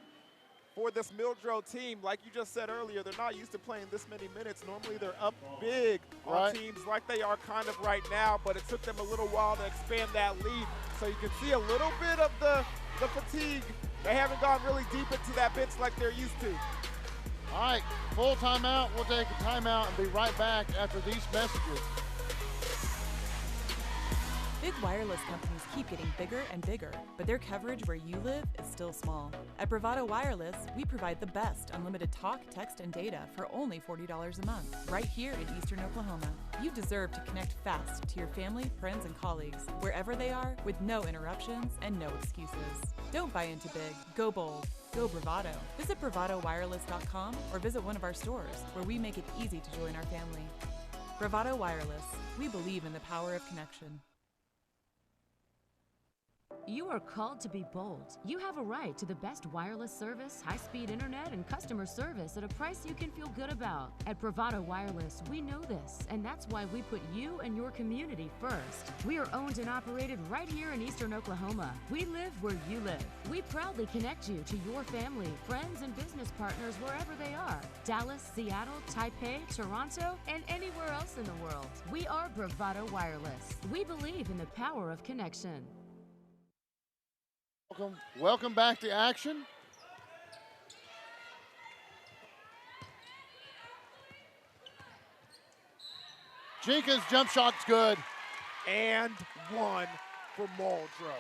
for this Muldrow team. Like you just said earlier, they're not used to playing this many minutes. Normally they're up big on teams like they are kind of right now, but it took them a little while to expand that lead. So you can see a little bit of the fatigue. They haven't gone really deep into that bench like they're used to. All right, full timeout. We'll take a timeout and be right back after these messages. Big wireless companies keep getting bigger and bigger, but their coverage where you live is still small. At Bravado Wireless, we provide the best unlimited talk, text, and data for only $40 a month, right here in Eastern Oklahoma. You deserve to connect fast to your family, friends, and colleagues, wherever they are, with no interruptions and no excuses. Don't buy into big, go bold, go Bravado. Visit bravadowireless.com or visit one of our stores, where we make it easy to join our family. Bravado Wireless, we believe in the power of connection. You are called to be bold. You have a right to the best wireless service, high-speed internet, and customer service at a price you can feel good about. At Bravado Wireless, we know this, and that's why we put you and your community first. We are owned and operated right here in Eastern Oklahoma. We live where you live. We proudly connect you to your family, friends, and business partners wherever they are. Dallas, Seattle, Taipei, Toronto, and anywhere else in the world. We are Bravado Wireless. We believe in the power of connection. Welcome back to action. Jenkins' jump shot's good. And one for Muldrow.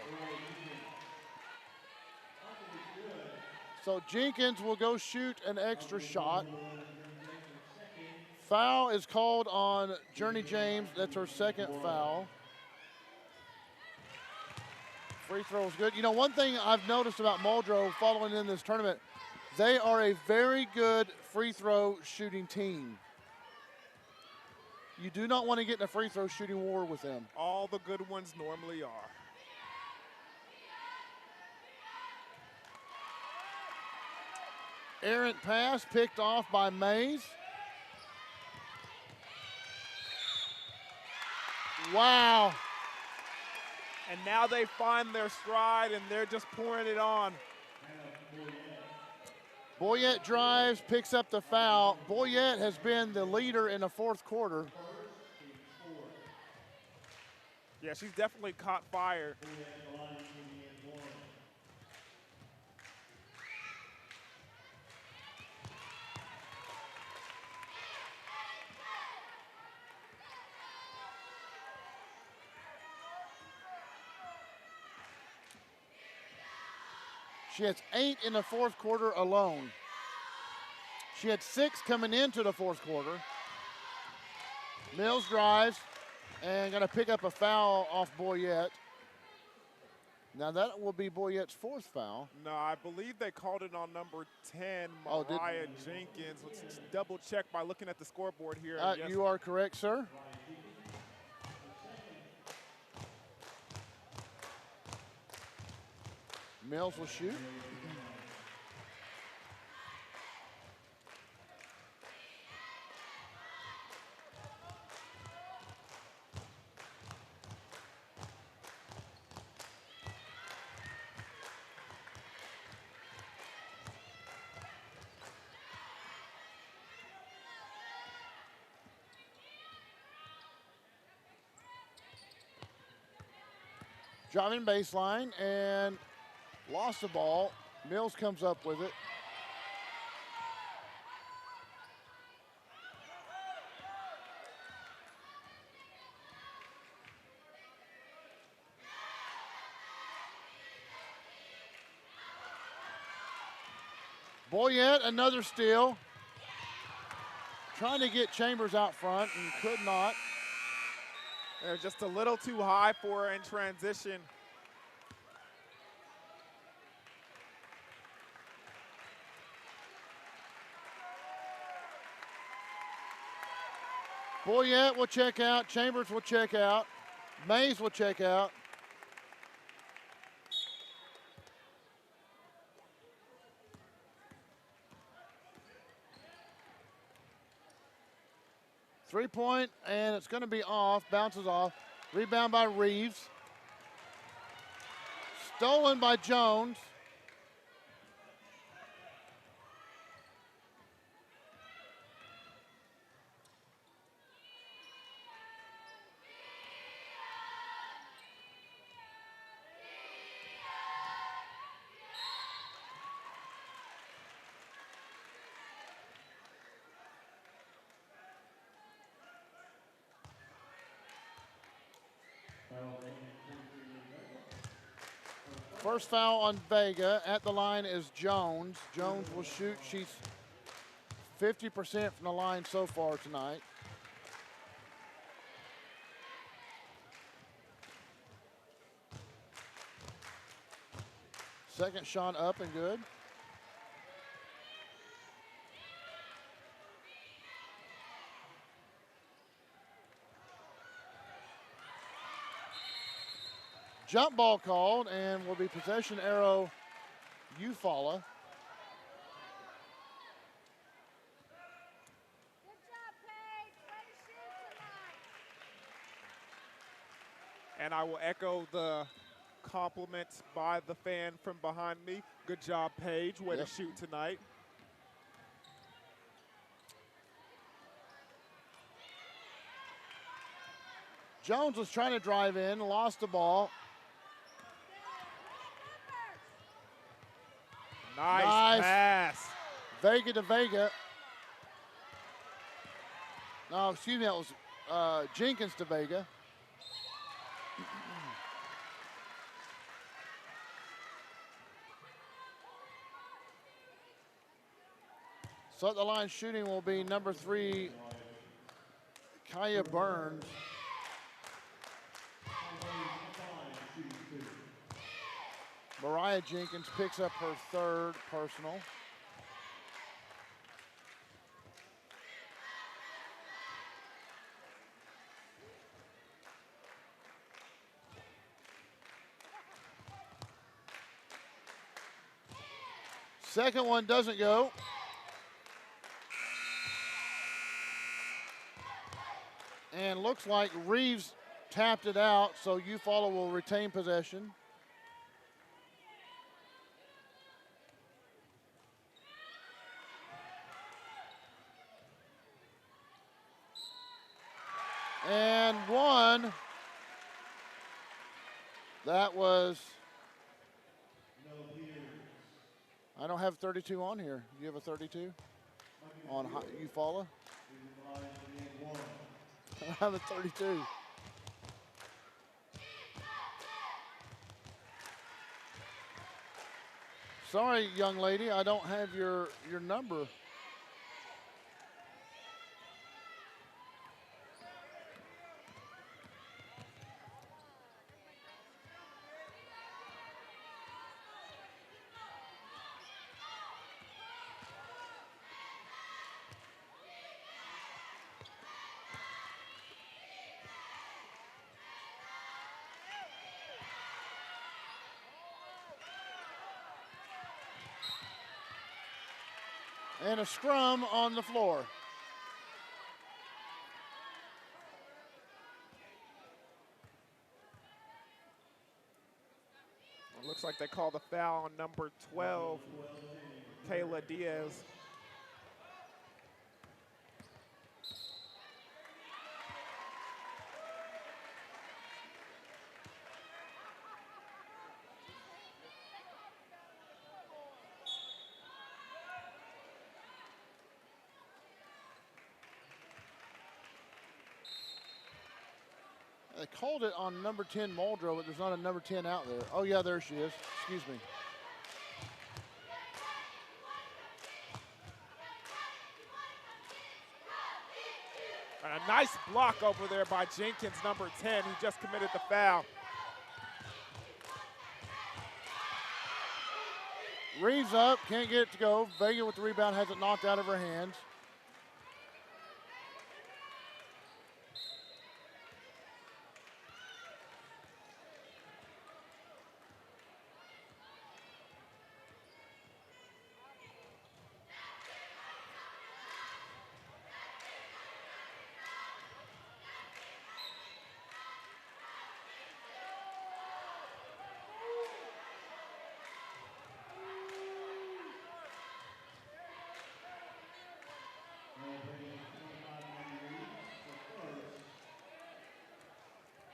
So Jenkins will go shoot an extra shot. Foul is called on Journey James. That's her second foul. Free throw is good. You know, one thing I've noticed about Muldrow following in this tournament, they are a very good free throw shooting team. You do not want to get in a free throw shooting war with them. All the good ones normally are. Errant pass picked off by Mays. Wow. And now they find their stride, and they're just pouring it on. Boyette drives, picks up the foul. Boyette has been the leader in the fourth quarter. Yeah, she's definitely caught fire. She has 8 in the fourth quarter alone. She had 6 coming into the fourth quarter. Mills drives and going to pick up a foul off Boyette. Now that will be Boyette's 4th foul. No, I believe they called it on number 10, Oh, Mariah Jenkins. Let's double check by looking at the scoreboard here. Yes. You are correct, sir. Mills will shoot. Driving baseline and lost the ball. Mills comes up with it. Boyette, another steal. Trying to get Chambers out front and could not. They're just a little too high for her in transition. Boyette will check out. Chambers will check out. Mays will check out. Three-point, and it's going to be off. Bounces off. Rebound by Reeves. Stolen by Jones. First foul on Vega. At the line is Jones. Jones will shoot. She's 50% from the line so far tonight. Second shot up and good. Jump ball called, and will be possession arrow Eufaula. And I will echo the compliments by the fan from behind me. Good job, Paige. Way to shoot tonight. Jones was trying to drive in, lost the ball. Nice pass. Vega to Vega. No, excuse me, that was Jenkins to Vega. So at the line shooting will be number 3, Kaya Burns. Mariah Jenkins picks up her 3rd personal. Second one doesn't go. And looks like Reeves tapped it out, so Eufaula will retain possession. And one. That was, I don't have 32 on here. Do you have a 32 on Eufaula? I have a 32. Sorry, young lady, I don't have your number. And a scrum on the floor. It looks like they call the foul on number 12, Kayla Diaz. They called it on number 10, Muldrow, but there's not a number 10 out there. Oh, yeah, there she is. Excuse me. And a nice block over there by Jenkins, number 10, who just committed the foul. Reeves up, can't get it to go. Vega with the rebound, has it knocked out of her hands.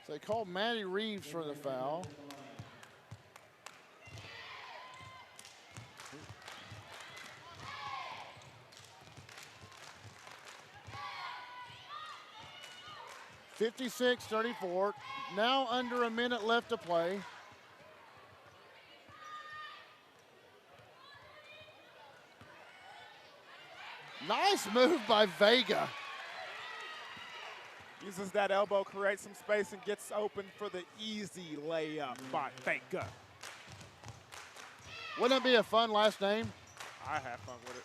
So they called Maddie Reeves for the foul. (56-34). Now under a minute left to play. Nice move by Vega. Uses that elbow, creates some space, and gets open for the easy layup by Vega. Wouldn't it be a fun last name? I have fun with it.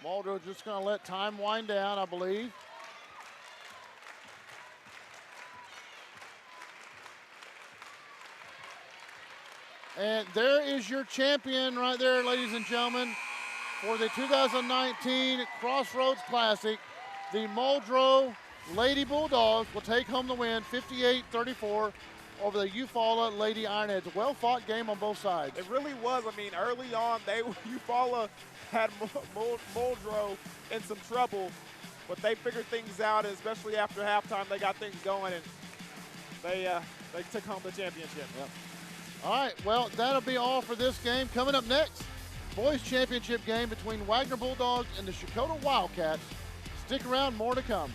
Muldrow just going to let time wind down, I believe. And there is your champion right there, ladies and gentlemen, for the 2019 Crossroads Classic. The Muldrow Lady Bulldogs will take home the win, 58-34 over the Eufaula Lady Ironheads. A well-fought game on both sides. It really was. I mean, early on, Eufaula had Muldrow in some trouble, but they figured things out, especially after halftime. They got things going, and they took home the championship. Yep. All right, well, that'll be all for this game. Coming up next, boys championship game between Wagner Bulldogs and the CHECOTAH Wildcats. Stick around, more to come.